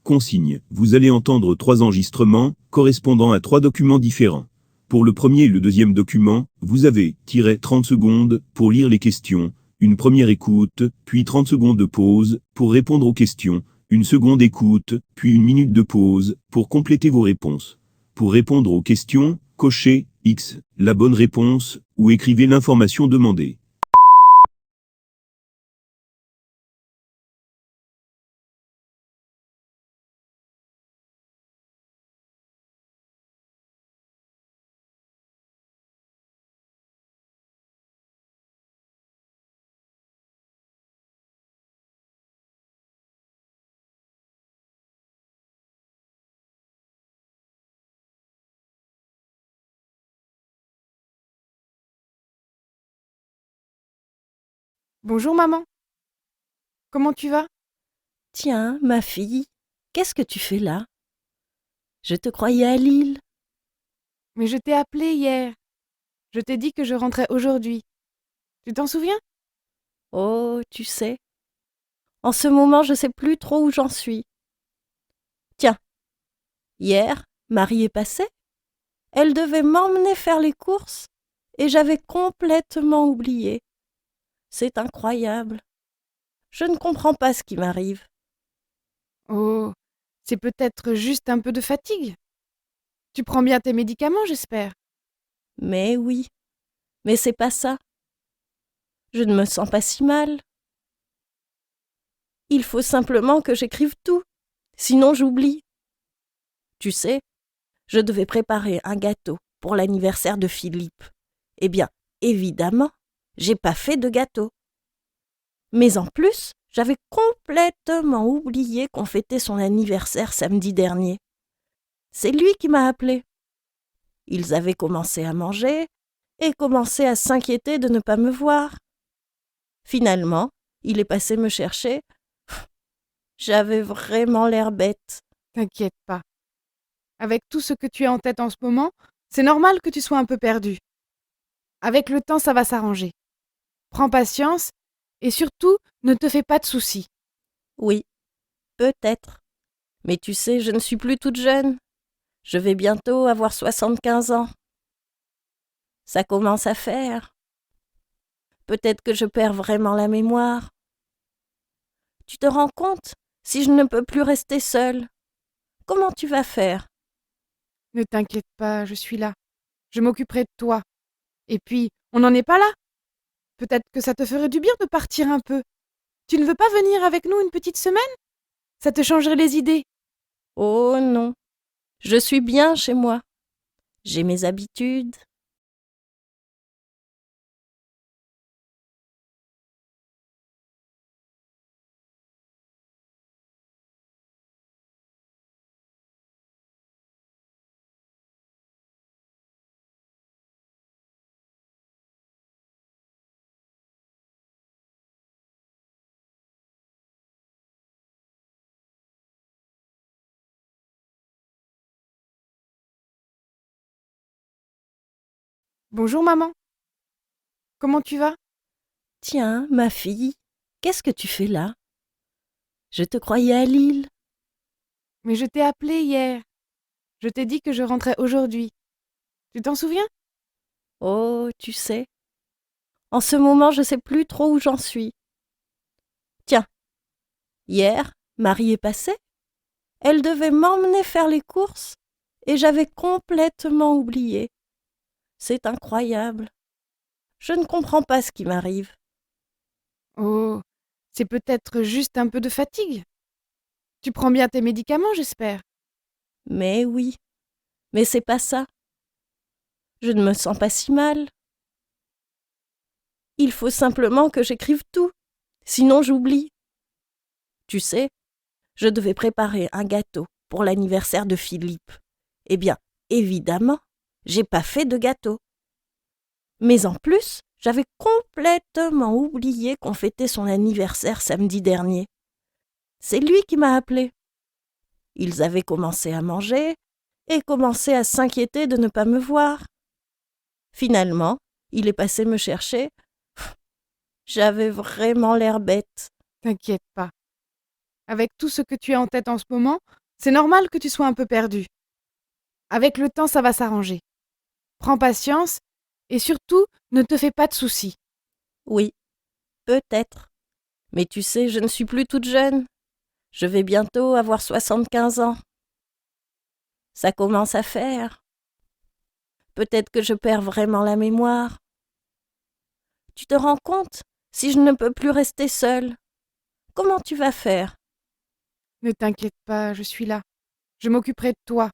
Consigne. Vous allez entendre 3 enregistrements, correspondant à 3 documents différents. Pour le premier et le deuxième document, vous avez - 30 secondes pour lire les questions, une première écoute, puis 30 secondes de pause pour répondre aux questions, une seconde écoute, puis 1 minute de pause pour compléter vos réponses. Pour répondre aux questions, cochez X, la bonne réponse, ou écrivez l'information demandée. Bonjour maman. Comment tu vas? Tiens, ma fille, qu'est-ce que tu fais là? Je te croyais à Lille. Mais je t'ai appelé hier. Je t'ai dit que je rentrais aujourd'hui. Tu t'en souviens? Oh, tu sais, en ce moment je sais plus trop où j'en suis. Tiens, hier, Marie est passée. Elle devait m'emmener faire les courses et j'avais complètement oublié. C'est incroyable. Je ne comprends pas ce qui m'arrive. Oh, c'est peut-être juste un peu de fatigue. Tu prends bien tes médicaments, j'espère. Mais oui, mais c'est pas ça. Je ne me sens pas si mal. Il faut simplement que j'écrive tout, sinon j'oublie. Tu sais, je devais préparer un gâteau pour l'anniversaire de Philippe. Eh bien, évidemment, j'ai pas fait de gâteau. Mais en plus, j'avais complètement oublié qu'on fêtait son anniversaire samedi dernier. C'est lui qui m'a appelé. Ils avaient commencé à manger et commencé à s'inquiéter de ne pas me voir. Finalement, il est passé me chercher. J'avais vraiment l'air bête. T'inquiète pas. Avec tout ce que tu as en tête en ce moment, c'est normal que tu sois un peu perdu. Avec le temps, ça va s'arranger. Prends patience et surtout, ne te fais pas de soucis. Oui, peut-être. Mais tu sais, je ne suis plus toute jeune. Je vais bientôt avoir 75 ans. Ça commence à faire. Peut-être que je perds vraiment la mémoire. Tu te rends compte, si je ne peux plus rester seule, comment tu vas faire? Ne t'inquiète pas, je suis là. Je m'occuperai de toi. Et puis, on n'en est pas là. Peut-être que ça te ferait du bien de partir un peu. Tu ne veux pas venir avec nous une petite semaine? Ça te changerait les idées. Oh non, je suis bien chez moi. J'ai mes habitudes. Bonjour maman. Comment tu vas? Tiens, ma fille, qu'est-ce que tu fais là? Je te croyais à Lille. Mais je t'ai appelé hier. Je t'ai dit que je rentrais aujourd'hui. Tu t'en souviens? Oh, tu sais, en ce moment je sais plus trop où j'en suis. Tiens, hier, Marie est passée. Elle devait m'emmener faire les courses et j'avais complètement oublié. C'est incroyable. Je ne comprends pas ce qui m'arrive. Oh, c'est peut-être juste un peu de fatigue. Tu prends bien tes médicaments, j'espère. Mais oui, mais c'est pas ça. Je ne me sens pas si mal. Il faut simplement que j'écrive tout, sinon j'oublie. Tu sais, je devais préparer un gâteau pour l'anniversaire de Philippe. Eh bien, évidemment, j'ai pas fait de gâteau. Mais en plus, j'avais complètement oublié qu'on fêtait son anniversaire samedi dernier. C'est lui qui m'a appelé. Ils avaient commencé à manger et commencé à s'inquiéter de ne pas me voir. Finalement, il est passé me chercher. J'avais vraiment l'air bête. T'inquiète pas. Avec tout ce que tu as en tête en ce moment, c'est normal que tu sois un peu perdu. Avec le temps, ça va s'arranger. Prends patience et surtout, ne te fais pas de soucis. Oui, peut-être. Mais tu sais, je ne suis plus toute jeune. Je vais bientôt avoir 75 ans. Ça commence à faire. Peut-être que je perds vraiment la mémoire. Tu te rends compte? Si je ne peux plus rester seule, comment tu vas faire? Ne t'inquiète pas, je suis là. Je m'occuperai de toi.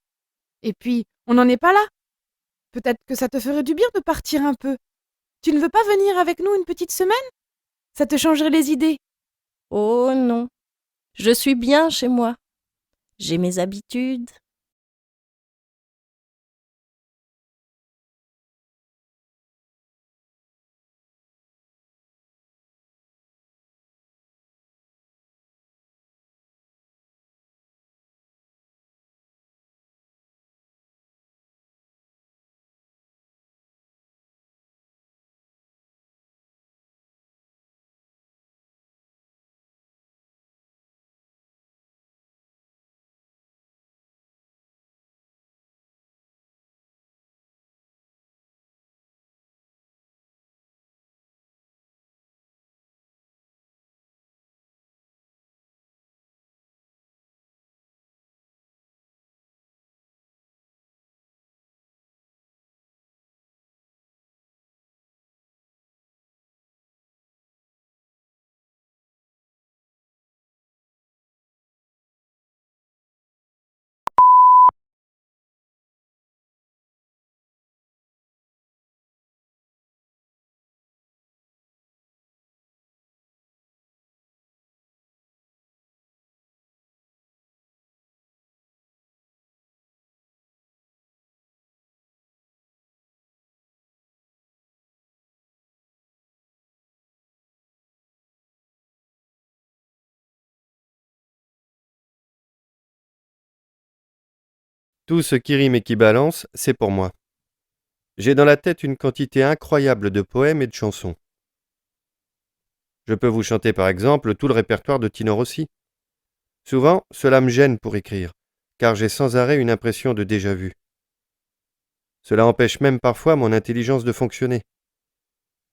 Et puis, on n'en est pas là. Peut-être que ça te ferait du bien de partir un peu. Tu ne veux pas venir avec nous une petite semaine? Ça te changerait les idées. Oh non, je suis bien chez moi. J'ai mes habitudes. Tout ce qui rime et qui balance, c'est pour moi. J'ai dans la tête une quantité incroyable de poèmes et de chansons. Je peux vous chanter par exemple tout le répertoire de Tino Rossi. Souvent, cela me gêne pour écrire, car j'ai sans arrêt une impression de déjà-vu. Cela empêche même parfois mon intelligence de fonctionner.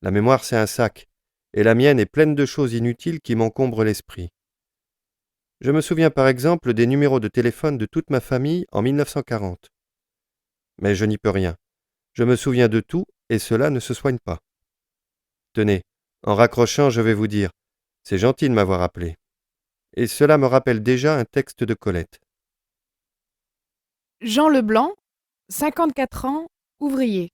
La mémoire, c'est un sac, et la mienne est pleine de choses inutiles qui m'encombrent l'esprit. Je me souviens par exemple des numéros de téléphone de toute ma famille en 1940. Mais je n'y peux rien. Je me souviens de tout, et cela ne se soigne pas. Tenez, en raccrochant, je vais vous dire, c'est gentil de m'avoir appelé. Et cela me rappelle déjà un texte de Colette. Jean Leblanc, 54 ans, ouvrier.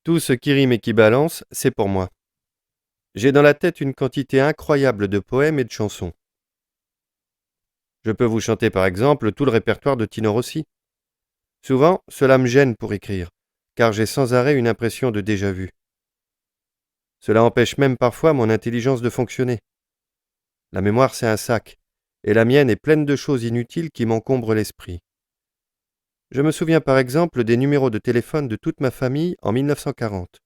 Tout ce qui rime et qui balance, c'est pour moi. J'ai dans la tête une quantité incroyable de poèmes et de chansons. Je peux vous chanter par exemple tout le répertoire de Tino Rossi. Souvent, cela me gêne pour écrire, car j'ai sans arrêt une impression de déjà-vu. Cela empêche même parfois mon intelligence de fonctionner. La mémoire, c'est un sac, et la mienne est pleine de choses inutiles qui m'encombrent l'esprit. Je me souviens par exemple des numéros de téléphone de toute ma famille en 1940.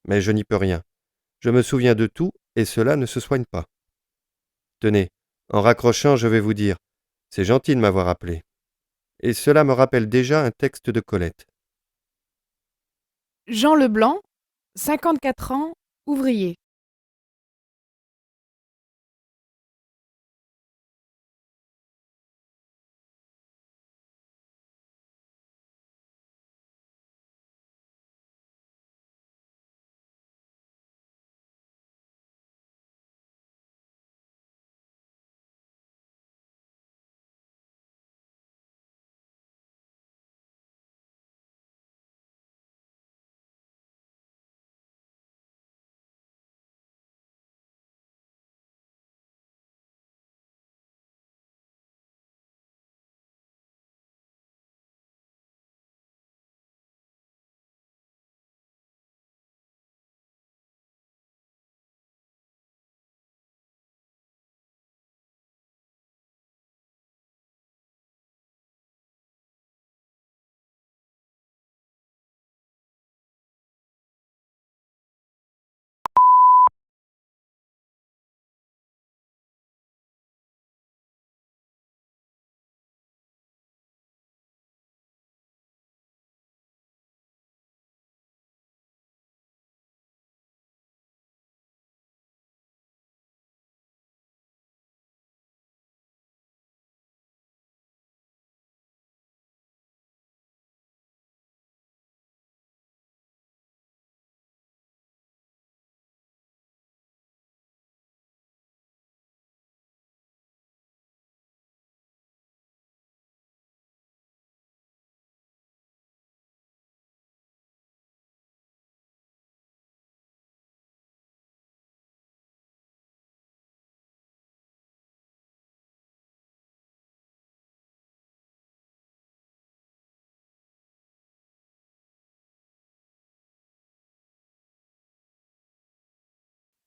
Mais je n'y peux rien. Je me souviens de tout, et cela ne se soigne pas. Tenez, en raccrochant, je vais vous dire, c'est gentil de m'avoir appelé. Et cela me rappelle déjà un texte de Colette. Jean Leblanc, 54 ans, ouvrier.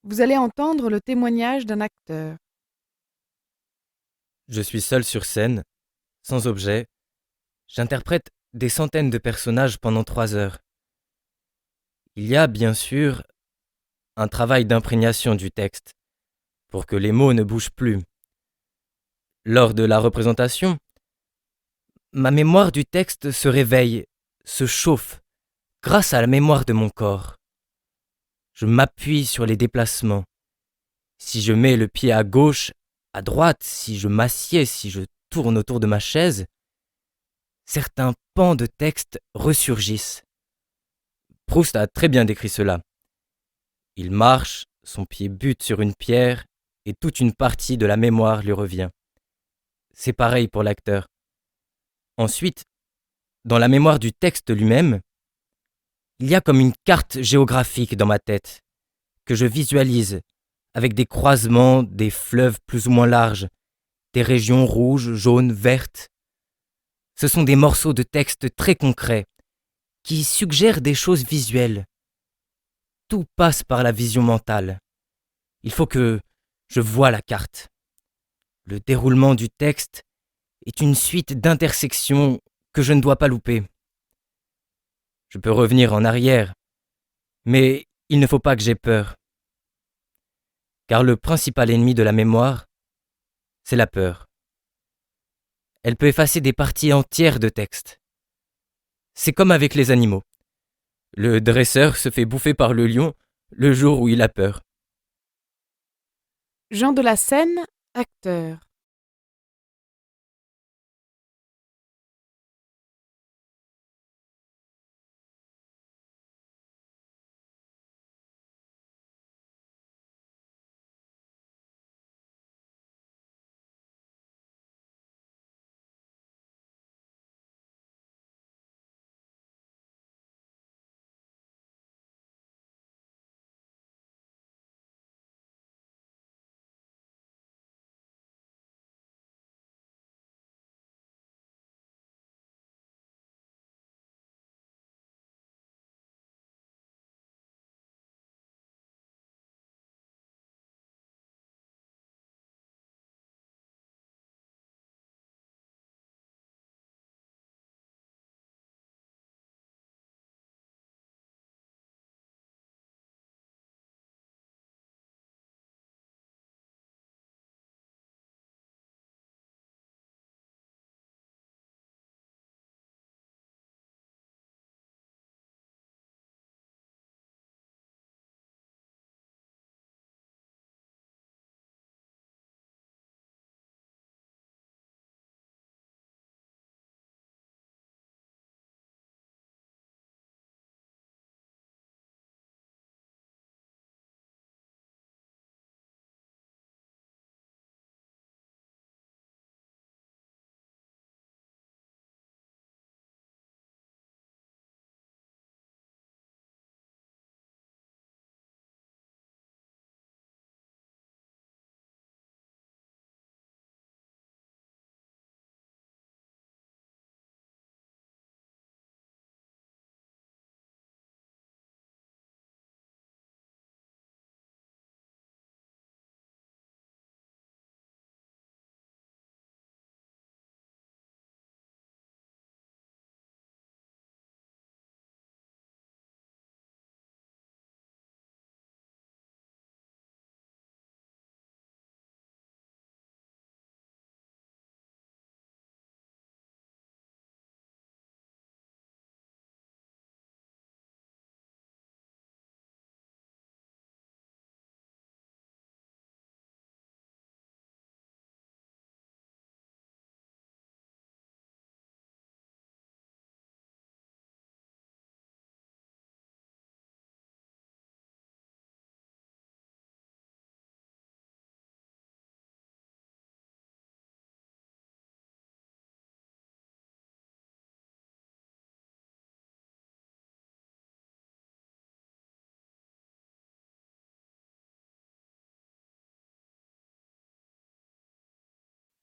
Vous allez entendre le témoignage d'un acteur. Je suis seul sur scène, sans objet. J'interprète des centaines de personnages pendant 3 heures. Il y a, bien sûr, un travail d'imprégnation du texte, pour que les mots ne bougent plus. Lors de la représentation, ma mémoire du texte se réveille, se chauffe, grâce à la mémoire de mon corps. Je m'appuie sur les déplacements. Si je mets le pied à gauche, à droite, si je m'assieds, si je tourne autour de ma chaise, certains pans de texte ressurgissent. Proust a très bien décrit cela. Il marche, son pied bute sur une pierre, et toute une partie de la mémoire lui revient. C'est pareil pour l'acteur. Ensuite, dans la mémoire du texte lui-même, il y a comme une carte géographique dans ma tête, que je visualise, avec des croisements, des fleuves plus ou moins larges, des régions rouges, jaunes, vertes. Ce sont des morceaux de texte très concrets, qui suggèrent des choses visuelles. Tout passe par la vision mentale. Il faut que je voie la carte. Le déroulement du texte est une suite d'intersections que je ne dois pas louper. Je peux revenir en arrière, mais il ne faut pas que j'aie peur. Car le principal ennemi de la mémoire, c'est la peur. Elle peut effacer des parties entières de texte. C'est comme avec les animaux. Le dresseur se fait bouffer par le lion le jour où il a peur. Jean de la Seine, acteur.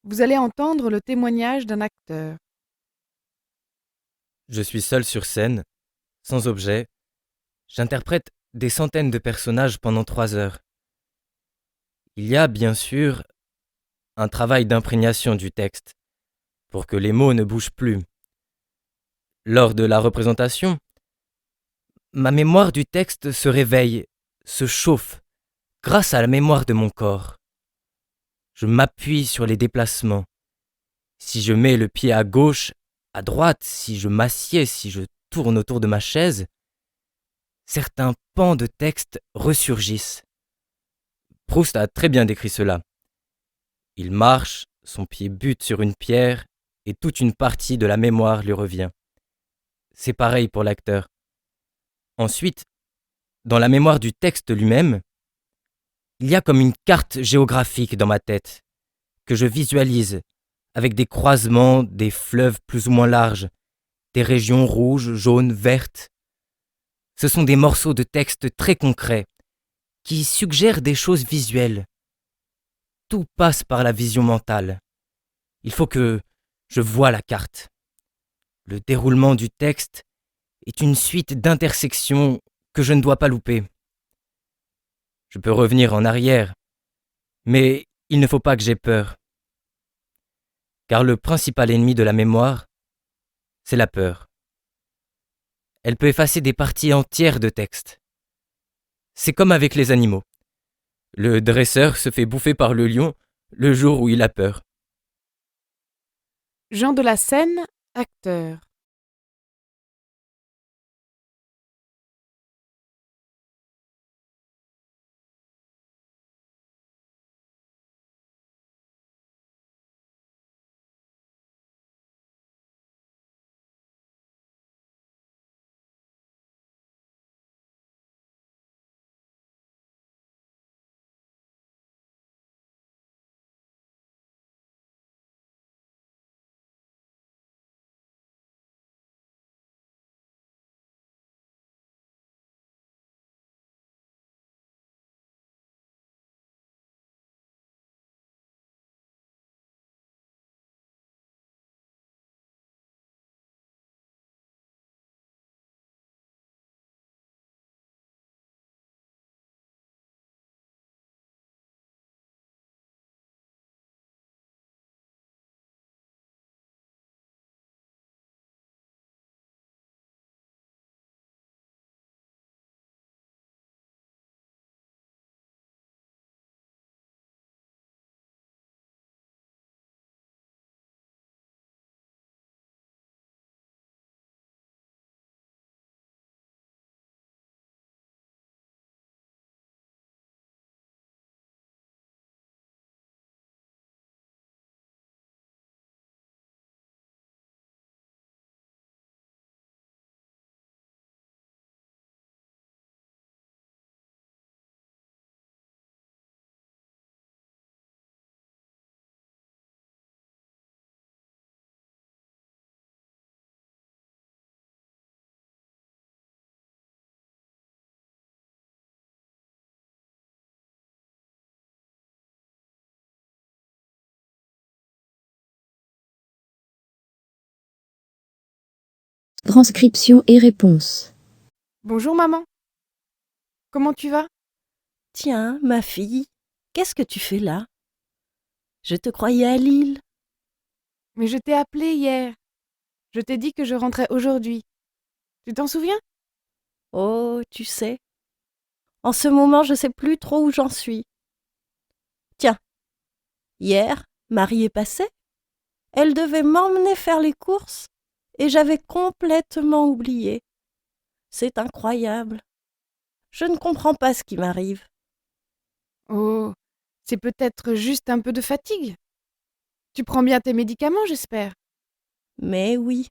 Vous allez entendre le témoignage d'un acteur. Je suis seul sur scène, sans objet. J'interprète des centaines de personnages pendant 3 heures. Il y a bien sûr un travail d'imprégnation du texte, pour que les mots ne bougent plus. Lors de la représentation, ma mémoire du texte se réveille, se chauffe, grâce à la mémoire de mon corps. Je m'appuie sur les déplacements. Si je mets le pied à gauche, à droite, si je m'assieds, si je tourne autour de ma chaise, certains pans de texte ressurgissent. Proust a très bien décrit cela. Il marche, son pied bute sur une pierre, et toute une partie de la mémoire lui revient. C'est pareil pour l'acteur. Ensuite, dans la mémoire du texte lui-même, il y a comme une carte géographique dans ma tête, que je visualise, avec des croisements, des fleuves plus ou moins larges, des régions rouges, jaunes, vertes. Ce sont des morceaux de texte très concrets, qui suggèrent des choses visuelles. Tout passe par la vision mentale. Il faut que je voie la carte. Le déroulement du texte est une suite d'intersections que je ne dois pas louper. Je peux revenir en arrière, mais il ne faut pas que j'aie peur. Car le principal ennemi de la mémoire, c'est la peur. Elle peut effacer des parties entières de texte. C'est comme avec les animaux. Le dresseur se fait bouffer par le lion le jour où il a peur. Jean de la Seine, acteur. Transcription et réponse. Bonjour maman. Comment tu vas? Tiens, ma fille, qu'est-ce que tu fais là? Je te croyais à Lille. Mais je t'ai appelé hier. Je t'ai dit que je rentrais aujourd'hui. Tu t'en souviens? Oh, tu sais, en ce moment, je sais plus trop où j'en suis. Tiens, hier, Marie est passée. Elle devait m'emmener faire les courses et j'avais complètement oublié. C'est incroyable. Je ne comprends pas ce qui m'arrive. Oh, c'est peut-être juste un peu de fatigue. Tu prends bien tes médicaments, j'espère. Mais oui,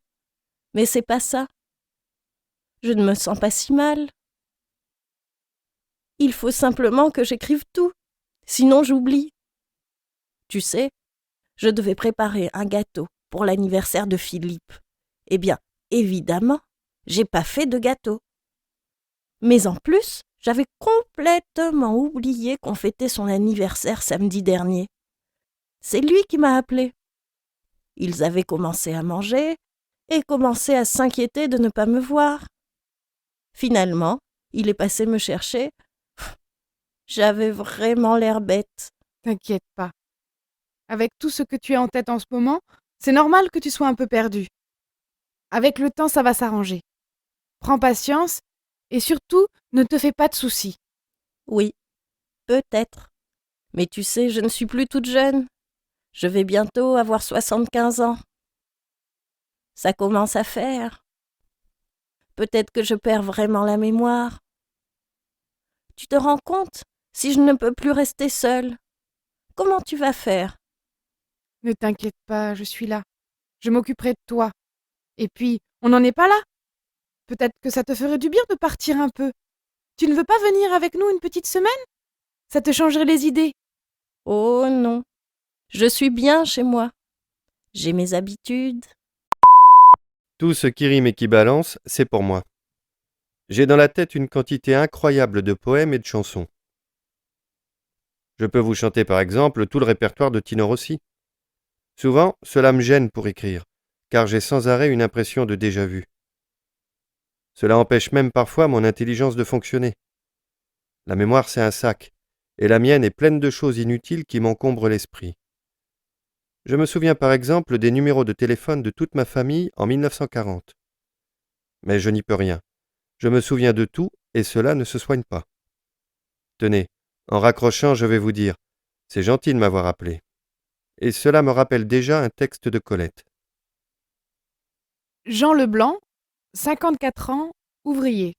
mais c'est pas ça. Je ne me sens pas si mal. Il faut simplement que j'écrive tout, sinon j'oublie. Tu sais, je devais préparer un gâteau pour l'anniversaire de Philippe. Eh bien, évidemment, j'ai pas fait de gâteau. Mais en plus, j'avais complètement oublié qu'on fêtait son anniversaire samedi dernier. C'est lui qui m'a appelé. Ils avaient commencé à manger et commencé à s'inquiéter de ne pas me voir. Finalement, il est passé me chercher. J'avais vraiment l'air bête. T'inquiète pas. Avec tout ce que tu as en tête en ce moment, c'est normal que tu sois un peu perdu. Avec le temps, ça va s'arranger. Prends patience et surtout, ne te fais pas de soucis. Oui, peut-être. Mais tu sais, je ne suis plus toute jeune. Je vais bientôt avoir 75 ans. Ça commence à faire. Peut-être que je perds vraiment la mémoire. Tu te rends compte, si je ne peux plus rester seule, comment tu vas faire? Ne t'inquiète pas, je suis là. Je m'occuperai de toi. Et puis, on n'en est pas là. Peut-être que ça te ferait du bien de partir un peu. Tu ne veux pas venir avec nous une petite semaine? Ça te changerait les idées. Oh non, je suis bien chez moi. J'ai mes habitudes. Tout ce qui rime et qui balance, c'est pour moi. J'ai dans la tête une quantité incroyable de poèmes et de chansons. Je peux vous chanter par exemple tout le répertoire de Tino Rossi. Souvent, cela me gêne pour écrire, car j'ai sans arrêt une impression de déjà-vu. Cela empêche même parfois mon intelligence de fonctionner. La mémoire, c'est un sac, et la mienne est pleine de choses inutiles qui m'encombrent l'esprit. Je me souviens par exemple des numéros de téléphone de toute ma famille en 1940. Mais je n'y peux rien. Je me souviens de tout, et cela ne se soigne pas. Tenez, en raccrochant, je vais vous dire, c'est gentil de m'avoir appelé. Et cela me rappelle déjà un texte de Colette. Jean Leblanc, 54 ans, ouvrier.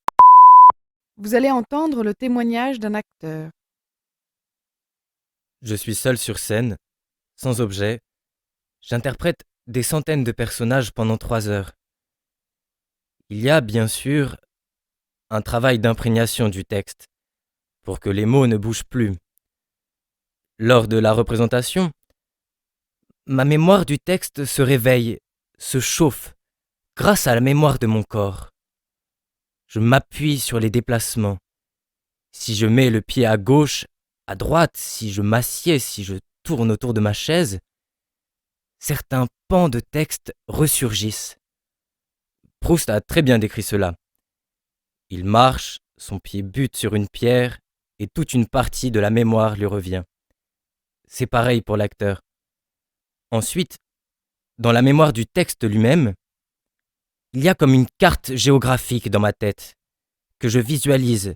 Vous allez entendre le témoignage d'un acteur. Je suis seul sur scène, sans objet. J'interprète des centaines de personnages pendant 3 heures. Il y a, bien sûr, un travail d'imprégnation du texte, pour que les mots ne bougent plus. Lors de la représentation, ma mémoire du texte se réveille, se chauffe, grâce à la mémoire de mon corps. Je m'appuie sur les déplacements. Si je mets le pied à gauche, à droite, si je m'assieds, si je tourne autour de ma chaise, certains pans de texte ressurgissent. Proust a très bien décrit cela. Il marche, son pied bute sur une pierre, et toute une partie de la mémoire lui revient. C'est pareil pour l'acteur. Ensuite, dans la mémoire du texte lui-même, il y a comme une carte géographique dans ma tête, que je visualise,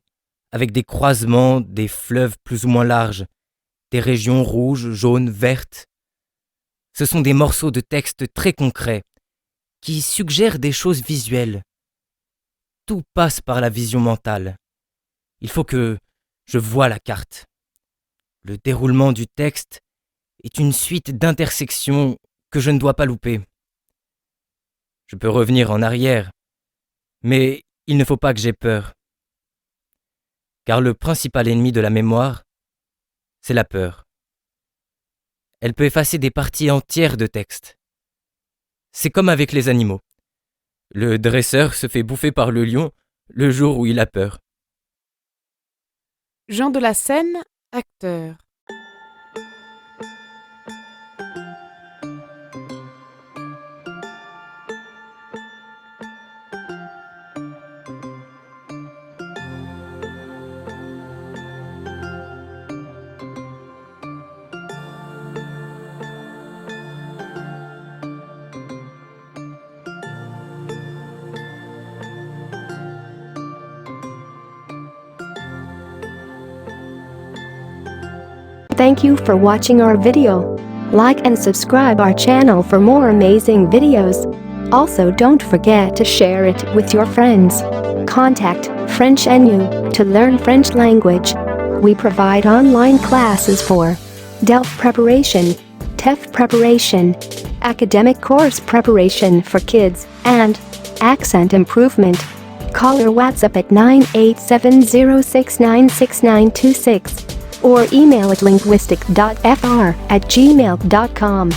avec des croisements, des fleuves plus ou moins larges, des régions rouges, jaunes, vertes. Ce sont des morceaux de texte très concrets, qui suggèrent des choses visuelles. Tout passe par la vision mentale. Il faut que je voie la carte. Le déroulement du texte est une suite d'intersections que je ne dois pas louper. Je peux revenir en arrière, mais il ne faut pas que j'aie peur. Car le principal ennemi de la mémoire, c'est la peur. Elle peut effacer des parties entières de texte. C'est comme avec les animaux. Le dresseur se fait bouffer par le lion le jour où il a peur. Jean de la Seine, acteur. Thank you for watching our video. Like and subscribe our channel for more amazing videos. Also don't forget to share it with your friends. Contact French NU to learn French language. We provide online classes for DELF preparation, TEF preparation, academic course preparation for kids, and accent improvement. Call or WhatsApp at 987069696 or email at linguistic.fr@gmail.com.